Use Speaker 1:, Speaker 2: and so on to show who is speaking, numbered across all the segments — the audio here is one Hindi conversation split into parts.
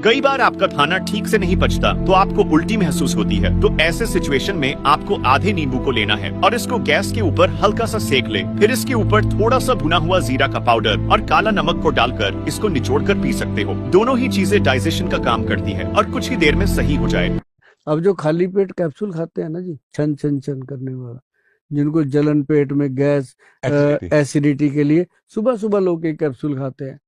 Speaker 1: कई बार आपका खाना ठीक से नहीं पचता तो आपको उल्टी महसूस होती है। तो ऐसे सिचुएशन में आपको आधे नींबू को लेना है और इसको गैस के ऊपर हल्का सा सेक ले। फिर इसके ऊपर थोड़ा सा भुना हुआ जीरा का पाउडर और काला नमक को डालकर इसको निचोड़ कर पी सकते हो। दोनों ही चीजें डाइजेशन का काम करती है और कुछ ही देर में सही हो जाए।
Speaker 2: अब जो खाली पेट कैप्सूल खाते हैं ना जी, छन छन छन करने वाला, जिनको जलन पेट में गैस एसिडिटी के लिए सुबह सुबह लोग एक कैप्सूल खाते हैं।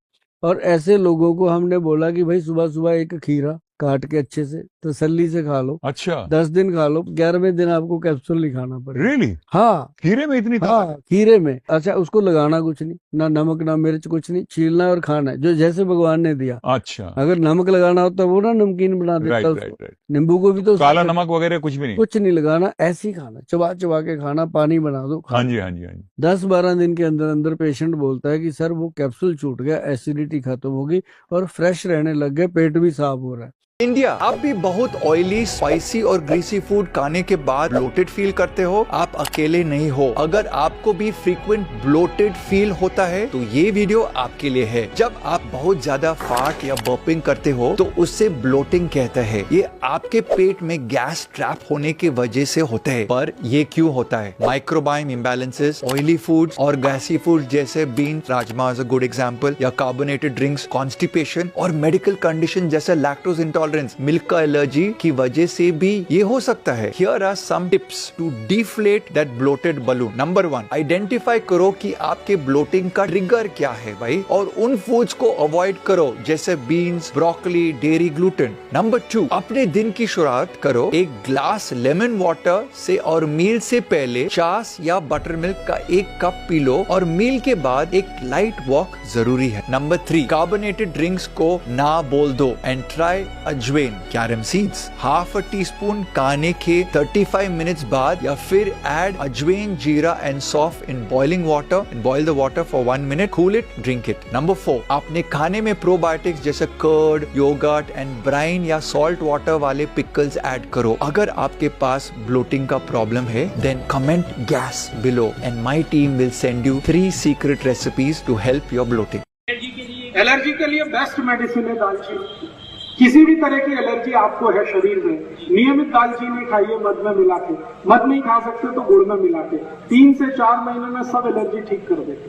Speaker 2: और ऐसे लोगों को हमने बोला कि भाई सुबह सुबह एक खीरा काट के अच्छे से तसल्ली से खा लो।
Speaker 3: अच्छा,
Speaker 2: 10 दिन खा लो, 11वें दिन आपको कैप्सूल नहीं खाना पड़ेगा।
Speaker 3: रियली?
Speaker 2: हाँ,
Speaker 3: खीरे में इतनी ताकत?
Speaker 2: हाँ, खीरे में। अच्छा, उसको लगाना कुछ नहीं, ना नमक ना मिर्च, कुछ नहीं, छीलना और खाना है जो जैसे भगवान ने दिया।
Speaker 3: अच्छा,
Speaker 2: अगर नमक लगाना होता वो ना नमकीन बना देता
Speaker 3: राइट
Speaker 2: उसको।
Speaker 3: Right right.
Speaker 2: नींबू को भी तो
Speaker 3: काला नमक वगैरह कुछ भी नहीं?
Speaker 2: कुछ नहीं लगाना, ऐसे ही खाना, चबा चबा के खाना, पानी बना दो,
Speaker 3: हाँ जी हाँ जी हाँ जी।
Speaker 2: 10-12 दिन के अंदर अंदर पेशेंट बोलता है कि सर वो कैप्सूल छूट गया, एसिडिटी खत्म होगी और फ्रेश रहने लग गए, पेट भी साफ हो रहा है।
Speaker 4: इंडिया, आप भी बहुत ऑयली, स्पाइसी और ग्रीसी फूड खाने के बाद ब्लोटेड फील करते हो? आप अकेले नहीं हो। अगर आपको भी फ्रीक्वेंट ब्लोटेड फील होता है तो ये वीडियो आपके लिए है। जब आप बहुत ज्यादा फार्ट या बर्पिंग करते हो तो उससे ब्लोटिंग कहता है। ये आपके पेट में गैस ट्रैप होने की वजह से होता है। पर ये क्यों होता है? माइक्रोबायोम इम्बैलेंसेस, ऑयली फूड्स और गैसी फूड जैसे bean, rajma is a good example, या कार्बोनेटेड ड्रिंक्स, कॉन्स्टिपेशन और मेडिकल कंडीशन जैसे लैक्टोज इंटॉलरेंस, मिल्क का एलर्जी की वजह से भी ये हो सकता है। Here are some tips to deflate that bloated balloon. Number 1, identify करो कि आपके ब्लोटिंग का ट्रिगर क्या है भाई, और उन फूड्स को अवॉइड करो जैसे beans, broccoli, dairy, gluten. Number 2, अपने दिन की शुरुआत करो एक ग्लास लेमन वाटर से और मील से पहले छाछ या बटर मिल्क का 1 कप पी लो और मील के बाद एक लाइट वॉक जरूरी है। नंबर 3, कार्बोनेटेड ड्रिंक्स को ना बोल दो एंड ट्राई अजवाइन, carom seeds, half a teaspoon खाने के 35 मिनट्स बाद, या फिर ऐड अजवाइन, jeera and saunf in boiling water and boil the water for 1 minute, cool it, drink it. Number 4, अपने खाने में प्रोबायोटिक्स जैसे कर्ड, योगर्ट एंड ब्राइन या सॉल्ट वाटर वाले पिकल्स ऐड करो। अगर आपके पास ब्लोटिंग का प्रॉब्लम है then comment gas below and my team will send you 3 secret recipes to help your bloating.
Speaker 5: Allergy के लिए बेस्ट मेडिसिन है दालचीनी। किसी भी तरह की एलर्जी आपको है शरीर में, नियमित दालचीनी खाइए मध में मिला के। मध नहीं खा सकते तो गुड़ में मिला के। 3 से 4 महीने में सब एलर्जी ठीक कर देते।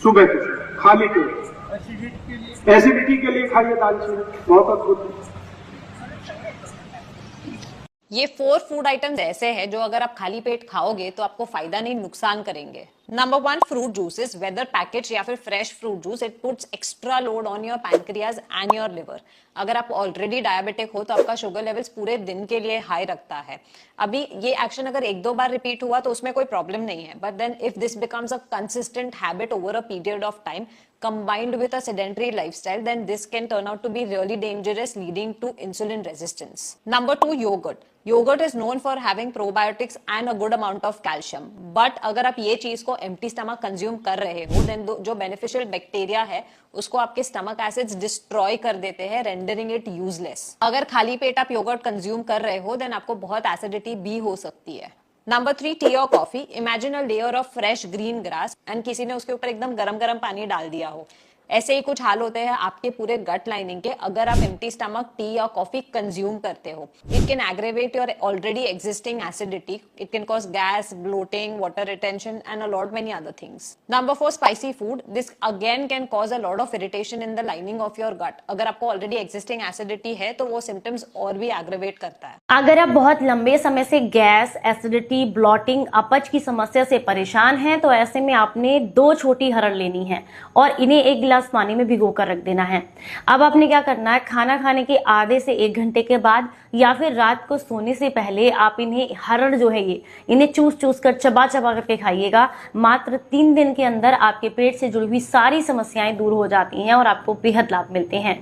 Speaker 5: सुबह के खाली पेट। एसिडिटी के लिए खाइए दालचीनी, बहुत अद्भुत है।
Speaker 6: ये 4 फूड आइटम्स ऐसे हैं जो अगर आप खाली पेट खाओगे तो आपको फायदा नहीं नुकसान करेंगे। Number 1, fruit juices, whether package या फिर fresh fruit juice, it puts extra load on your pancreas and your liver. अगर आप ऑलरेडी डायबिटिक हो तो आपका शुगर लेवल्स पूरे दिन के लिए हाई रखता है। अभी ये एक्शन अगर 1-2 बार रिपीट हुआ तो उसमें कोई प्रॉब्लम नहीं है, but then if this becomes a consistent habit over a period of time combined with a sedentary lifestyle, then this can turn out to be really dangerous, leading to insulin resistance. Number 2, yogurt. Yogurt is known for having probiotics and a good amount of calcium. But अगर आप ये चीज को empty stomach consume कर रहे हो, then जो beneficial bacteria है उसको आपके stomach acids destroy कर देते हैं, rendering it useless. अगर खाली पेट आप yogurt consume कर रहे हो, then आपको बहुत acidity भी हो सकती है। नंबर 3, टी और coffee. Imagine a layer of fresh green grass and किसी ने उसके ऊपर एकदम गरम गरम पानी डाल दिया हो। ऐसे ही कुछ हाल होते हैं आपके पूरे गट लाइनिंग के अगर आप एम्प्टी स्टमक टी या कॉफी कंज्यूम करते हो। It can aggravate your already existing acidity, it can cause gas, bloating, water retention and a lot many other things. Number 4, spicy food. This again can cause a lot of irritation in the lining of your gut. अगर आपको ऑलरेडी एग्जिस्टिंग एसिडिटी है तो वो सिम्टम्स और भी एग्रेवेट करता है।
Speaker 7: अगर आप बहुत लंबे समय से गैस, एसिडिटी, ब्लॉटिंग, अपच की समस्या से परेशान हैं तो ऐसे में आपने 2 छोटी हरड़ लेनी है और इन्हें 1 गिलास पानी में भिगो कर रख देना है। अब आपने क्या करना है, खाना खाने के आधे से 1 घंटे के बाद या फिर रात को सोने से पहले आप इन्हें हरड़ जो है इन्हें चूस चूस कर चबा चबा करके खाइएगा। मात्र 3 दिन के अंदर आपके पेट से जुड़ी हुई सारी समस्याएं दूर हो जाती हैं और आपको बेहद लाभ मिलते हैं।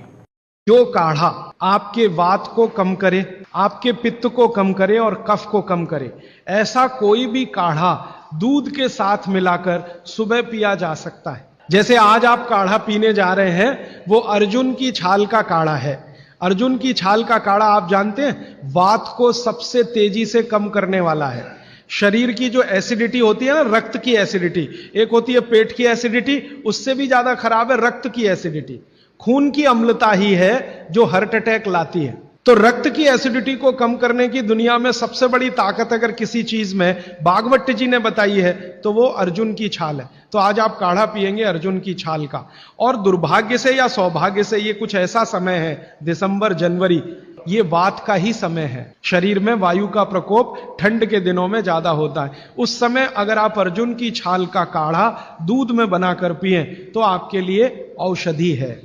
Speaker 8: जो काढ़ा आपके वात को कम करे, आपके पित्त को कम करे और कफ को कम करे, ऐसा कोई भी काढ़ा दूध के साथ मिलाकर सुबह पिया जा सकता है। जैसे आज आप काढ़ा पीने जा रहे हैं वो अर्जुन की छाल का काढ़ा है। अर्जुन की छाल का काढ़ा आप जानते हैं वात को सबसे तेजी से कम करने वाला है। शरीर की जो एसिडिटी होती है ना, रक्त की एसिडिटी, एक होती है पेट की एसिडिटी, उससे भी ज्यादा खराब है रक्त की एसिडिटी। खून की अम्लता ही है जो हार्ट अटैक लाती है। तो रक्त की एसिडिटी को कम करने की दुनिया में सबसे बड़ी ताकत अगर किसी चीज में भागवत जी ने बताई है तो वो अर्जुन की छाल है। तो आज आप काढ़ा पिएंगे अर्जुन की छाल का। और दुर्भाग्य से या सौभाग्य से ये कुछ ऐसा समय है, दिसंबर जनवरी, ये वात का ही समय है। शरीर में वायु का प्रकोप ठंड के दिनों में ज्यादा होता है। उस समय अगर आप अर्जुन की छाल का काढ़ा दूध में बनाकर पिएं तो आपके लिए औषधि है।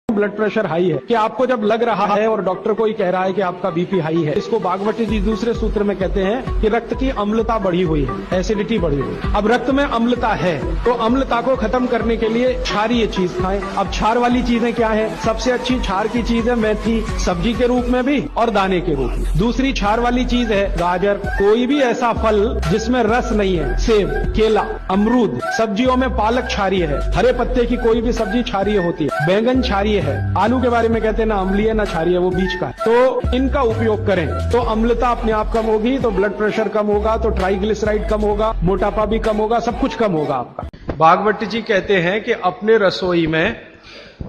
Speaker 8: ब्लड प्रेशर हाई है कि आपको जब लग रहा है और डॉक्टर कोई कह रहा है कि आपका बीपी हाई है, इसको भागवत जी दूसरे सूत्र में कहते हैं कि रक्त की अम्लता बढ़ी हुई है, एसिडिटी बढ़ी हुई है। अब रक्त में अम्लता है तो अम्लता को खत्म करने के लिए क्षारीय चीज खाएं। अब क्षार वाली चीजें क्या है? सबसे अच्छी क्षार की चीज है मेथी, सब्जी के रूप में भी और दाने के रूप में। दूसरी क्षार वाली चीज है गाजर। कोई भी ऐसा फल जिसमें रस नहीं है, सेब, केला, अमरूद। सब्जियों में पालक क्षारीय है, हरे पत्ते की कोई भी सब्जी क्षारीय होती है, बैंगन क्षारीय है। आलू के बारे में कहते हैं ना अम्लीय ना क्षारीय, वो बीच का है। तो इनका उपयोग करें तो अम्लता अपने आप कम होगी, तो ब्लड प्रेशर कम होगा, तो ट्राइग्लिसराइड कम होगा, मोटापा भी कम होगा, सब कुछ कम होगा आपका। भागवत जी कहते हैं कि अपने रसोई में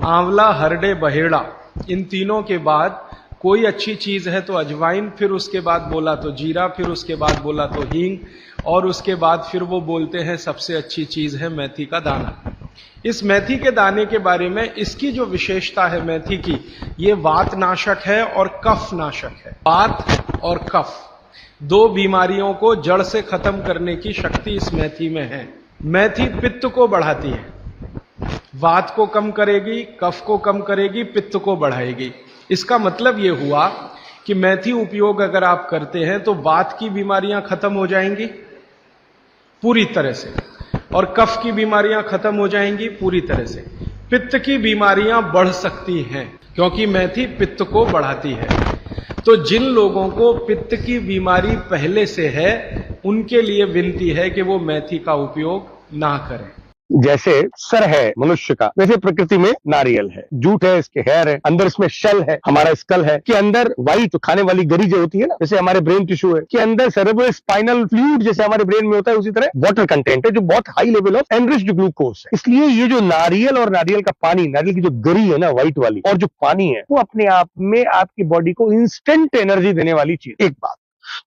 Speaker 8: आंवला, हरडे, बहेड़ा, इन तीनों के बाद कोई अच्छी चीज है तो अजवाइन, फिर उसके बाद बोला तो जीरा, फिर उसके बाद बोला तो हींग, और उसके बाद फिर वो बोलते हैं सबसे अच्छी चीज है मेथी का दाना। इस मेथी के दाने के बारे में इसकी जो विशेषता है मेथी की, ये वात नाशक है और कफ नाशक है। वात और कफ दो बीमारियों को जड़ से खत्म करने की शक्ति इस मेथी में है। मेथी पित्त को बढ़ाती है, वात को कम करेगी, कफ को कम करेगी, पित्त को बढ़ाएगी। इसका मतलब ये हुआ कि मेथी उपयोग अगर आप करते हैं तो वात की बीमारियां खत्म हो जाएंगी पूरी तरह से, और कफ की बीमारियां खत्म हो जाएंगी पूरी तरह से। पित्त की बीमारियां बढ़ सकती हैं क्योंकि मेथी पित्त को बढ़ाती है। तो जिन लोगों को पित्त की बीमारी पहले से है उनके लिए विनती है कि वो मेथी का उपयोग ना करें।
Speaker 9: जैसे सर है मनुष्य का, वैसे प्रकृति में नारियल है, जूट है, इसके हेयर है, अंदर इसमें शेल है, हमारा स्कल है, कि अंदर वाइट खाने वाली गरी जो होती है ना, जैसे हमारे ब्रेन टिश्यू है, कि अंदर सेरेब्रो स्पाइनल फ्लूइड जैसे हमारे ब्रेन में होता है, उसी तरह वाटर कंटेंट है जो बहुत high level of enriched glucose है। इसलिए ये जो नारियल और नारियल का पानी, नारियल की जो गरी है ना व्हाइट वाली, और जो पानी है, वो अपने आप में आपकी बॉडी को इंस्टेंट एनर्जी देने वाली चीज, एक बात।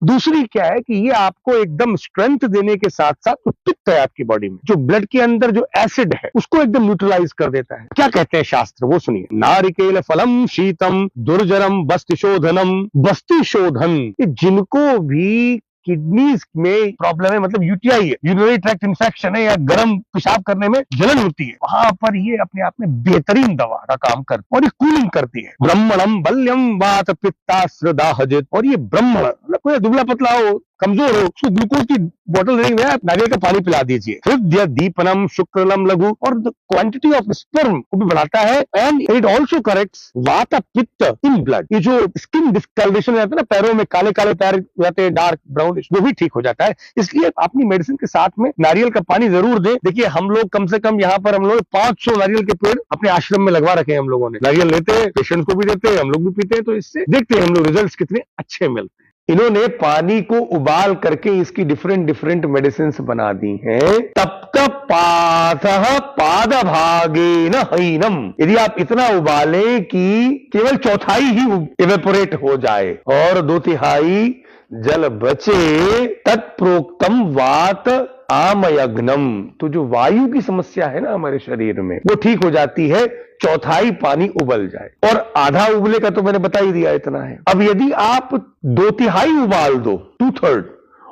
Speaker 9: दूसरी क्या है कि ये आपको एकदम स्ट्रेंथ देने के साथ साथ जो पित्त है आपकी बॉडी में, जो ब्लड के अंदर जो एसिड है, उसको एकदम न्यूट्रलाइज कर देता है। क्या कहते हैं शास्त्र, वो सुनिए। नारिकेल फलम शीतम दुर्जरम बस्तिशोधनम। बस्तिशोधन, जिनको भी किडनीज में प्रॉब्लम है, मतलब यूटीआई है, यूरिनरी ट्रैक्ट इन्फेक्शन है, या गर्म पेशाब करने में जलन होती है, वहां पर ये अपने आप में बेहतरीन दवा का काम करती है और ये कूलिंग करती है। ब्रह्मणम बल्यम वात पित्तास्त्रदाहजित। और ये ब्रह्मण मतलब कोई दुबला पतला हो, कमजोर हो, उसको ग्लूकोज की बोतल नहीं में नारियल का पानी पिला दीजिए। हृदय दीपनम शुक्रलम लघु, और द क्वांटिटी ऑफ स्पर्म को भी बढ़ाता है, एंड इट ऑल्सो करेक्ट्स वात पित्त इन ब्लड। ये जो स्किन डिस्कलरेशन रहता है ना, पैरों में काले काले पैर रहते हैं, डार्क ब्राउन, वो भी ठीक हो जाता है। इसलिए अपनी मेडिसिन के साथ में नारियल का पानी जरूर दें। देखिए हम लोग कम से कम यहाँ पर हम लोग 500 नारियल के पेड़ अपने आश्रम में लगवा रखे हैं। हम लोगों ने नारियल लेते हैं, पेशेंट को भी देते हैं, हम लोग भी पीते हैं, तो इससे देखते हैं हम लोग रिजल्ट्स कितने अच्छे मिलते हैं। इन्होंने पानी को उबाल करके इसकी डिफरेंट डिफरेंट मेडिसिन बना दी हैं। तप्त पाथः पादभागेन हैनम। यदि आप इतना उबालें कि केवल चौथाई ही इवेपोरेट हो जाए और 2/3 जल बचे, तत्प्रोक्तम वात आमयग्नम। तो जो वायु की समस्या है ना हमारे शरीर में, वो ठीक हो जाती है, चौथाई पानी उबल जाए। और आधा उबले का तो मैंने बता ही दिया इतना है। अब यदि आप 2/3 उबाल दो, 2/3,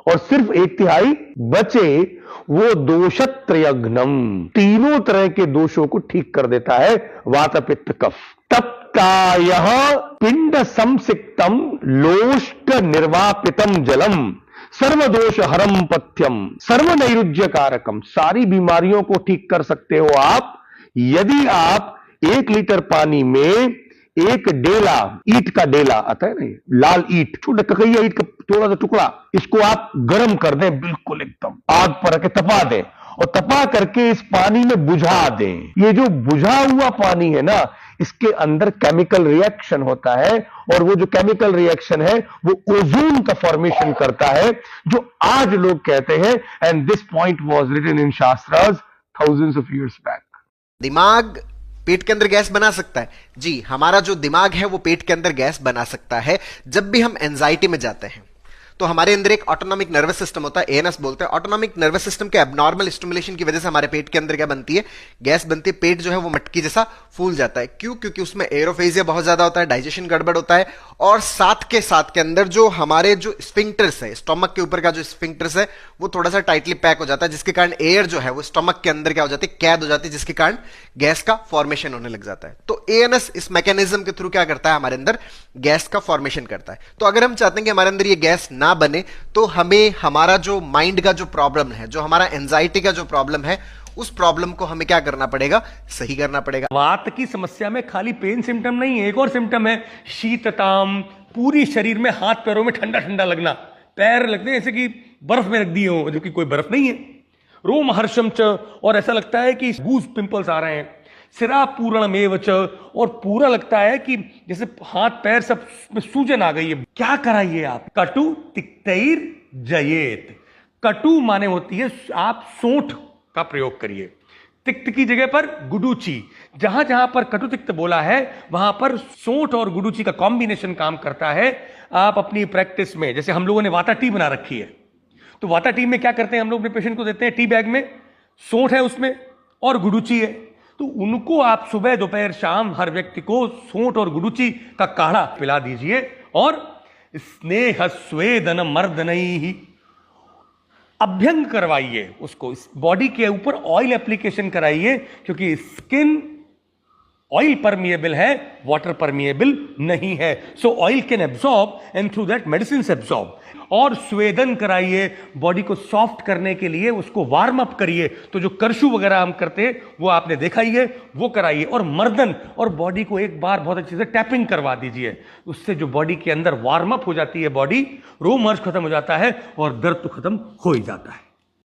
Speaker 9: और सिर्फ 1/3 बचे, वो दोषत्रयग्नम, तीनों तरह के दोषों को ठीक कर देता है, वात पित्त कफ। तप्तायः पिंड संसिक्तम लोष्ट निर्वापितम जलम सर्वदोष हरम पथ्यम सर्व नैरुज्य कारकम। सारी बीमारियों को ठीक कर सकते हो आप यदि आप 1 लीटर पानी में 1 डेला, ईट का डेला आता है ना, लाल ईट, छोटा ककैया ईट का थोड़ा सा टुकड़ा, इसको आप गर्म कर दें, बिल्कुल एकदम आग पर रख के तपा दें, और तपा करके इस पानी में बुझा दें। ये जो बुझा हुआ पानी है ना, इसके अंदर केमिकल रिएक्शन होता है, और वो जो केमिकल रिएक्शन है वो ओजोन का फॉर्मेशन करता है, जो आज लोग कहते हैं, and this point was written in shastras thousands of years back.
Speaker 10: दिमाग पेट के अंदर गैस बना सकता है? जी, हमारा जो दिमाग है वो पेट के अंदर गैस बना सकता है। जब भी हम एंजाइटी में जाते हैं तो हमारे अंदर एक ऑटोनॉमिक नर्वस सिस्टम होता है, एएनएस बोलते हैं। ऑटोनॉमिक नर्वस सिस्टम के एबनॉर्मल स्टिमुलेशन की वजह से हमारे पेट के अंदर क्या बनती है? गैस बनती है। पेट जो है वो मटकी जैसा फूल जाता है। क्यों? क्योंकि उसमें एरोफेजिया बहुत ज्यादा होता है, डाइजेशन गड़बड़ होता है, और साथ के अंदर जो हमारे जो स्फिंक्टर्स है, स्टोमक के ऊपर का जो स्फिंक्टर्स है वो थोड़ा सा टाइटली पैक हो जाता है, जिसके कारण एयर जो है वो स्टोमक के अंदर क्या हो जाती है? कैद हो जाती है, जिसके कारण गैस का फॉर्मेशन होने लग जाता है। तो एएनएस इस मैकेनिज्म के थ्रू क्या करता है? हमारे अंदर गैस का फॉर्मेशन करता है। तो अगर हम चाहते हैं कि हमारे अंदर ये गैस ना बने, तो हमें हमारा जो माइंड का जो प्रॉब्लम है, जो हमारा एंजाइटी का जो प्रॉब्लम है, उस प्रॉब्लम को हमें क्या करना पड़ेगा? सही करना पड़ेगा।
Speaker 11: वात की समस्या में खाली पेन सिम्टम नहीं है, एक और सिम्टम है शीतताम। पूरी शरीर में हाथ पैरों में ठंडा ठंडा लगना, पैर लगते हैं जैसे कि बर्फ में रख दिए हो, जबकि कोई बर्फ नहीं है। रोमहर्षम च, और ऐसा लगता है कि गूज पिंपल्स आ रहे हैं। सिरा पूर्णमेव च, और पूरा लगता है कि जैसे हाथ पैर सब में सूजन आ गई है। क्या कराइए आप? कटु तिक्तैर जयेत। कटु माने होती है आप सोंठ का प्रयोग करिए, तिक्त की जगह पर गुडुची। जहां जहां पर कटु तिक्त बोला है वहां पर सोंठ और गुडुची का कॉम्बिनेशन काम करता है। आप अपनी प्रैक्टिस में, जैसे हम लोगों ने वाता टी बना रखी है, तो वाता टी में क्या करते हैं हम लोग अपने पेशेंट को देते हैं, टी बैग में सोंठ है उसमें और गुडुची है, तो उनको आप सुबह दोपहर शाम हर व्यक्ति को सोंठ और गुडुची का काढ़ा पिला दीजिए। और स्नेह स्वेदन मर्दनई, अभ्यंग करवाइए उसको, इस बॉडी के ऊपर ऑयल एप्लीकेशन कराइए, क्योंकि स्किन ऑयल परमिएबल है, वाटर परमिएबल नहीं है। सो oil can absorb and through that medicine absorb. और स्वेदन कराइए, बॉडी को सॉफ्ट करने के लिए उसको वार्म अप करिए। तो जो करशु वगैरह हम करते हैं वो आपने देखा ही है, वो कराइए। और मर्दन, और बॉडी को एक बार बहुत अच्छे से टैपिंग करवा दीजिए, उससे जो बॉडी के अंदर वार्म अप हो जाती है बॉडी, रोमहर्ष खत्म हो जाता है और दर्द तो खत्म हो ही जाता है।